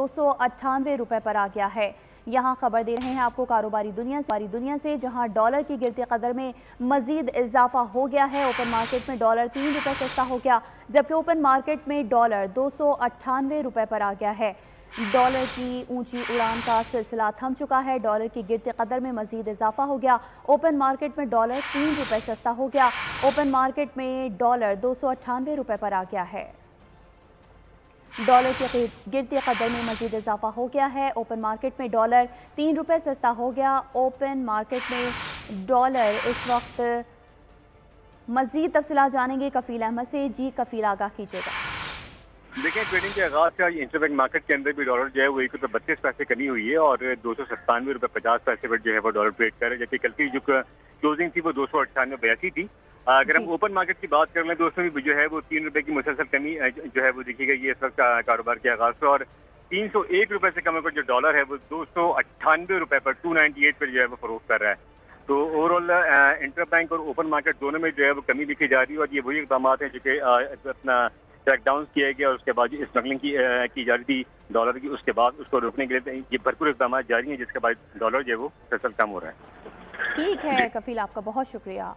298 रुपए पर आ गया है। यहाँ खबर दे रहे हैं आपको कारोबारी दुनिया से, जहां डॉलर की गिरती कदर में मजीद इजाफा हो गया है। ओपन मार्केट में डॉलर 3 रुपए सस्ता हो गया, जबकि ओपन मार्केट में डॉलर 298 रुपए पर आ गया है। डॉलर की ऊंची उड़ान का सिलसिला थम चुका है। डॉलर की गिरती कदर में मजीद इजाफा हो गया। ओपन मार्केट में डॉलर 3 रुपए सस्ता हो गया। ओपन मार्केट में डॉलर 298 रुपए पर आ गया है। डॉलर की गिरती कदर में मजीद इजाफा हो गया है। ओपन मार्केट में डॉलर 3 रुपए सस्ता हो गया। ओपन मार्केट में डॉलर इस वक्त मजीद तफसीलात जानेंगे कफील अहमद से। जी कफील, आगाह कीजिएगा। देखिए, ट्रेडिंग के आगाज का इंटरबैंक मार्केट के अंदर भी डॉलर जो है वो 1 रुपये 32 पैसे कमी हुई है और 297 रुपये 50 पैसे पर जो है वो डॉलर ट्रेड कर रहे हैं, जबकि कल की जो क्लोजिंग थी वो 298 थी। अगर हम ओपन मार्केट की बात कर लें तो उसमें भी जो है वो 3 रुपये की मुसलसल कमी जो है वो देखी गई है इस वक्त कारोबार के आगाज से, और 301 रुपये से कम जो डॉलर है वो 298 रुपये पर 298 पर जो है वो फरोख्त कर रहा है। तो ओवरऑल इंटर बैंक और ओपन मार्केट दोनों में जो है वो कमी दिखी जा रही है, और ये वही इकदाम हैं जो कि अपना क्रैकडाउन किया गया और उसके बाद जो स्मगलिंग की जा रही थी डॉलर की, उसके बाद उसको रोकने के लिए ये भरपूर इकदाम जारी हैं, जिसके बाद डॉलर जो है वो फसल कम हो रहा है। ठीक है कफील, आपका बहुत शुक्रिया।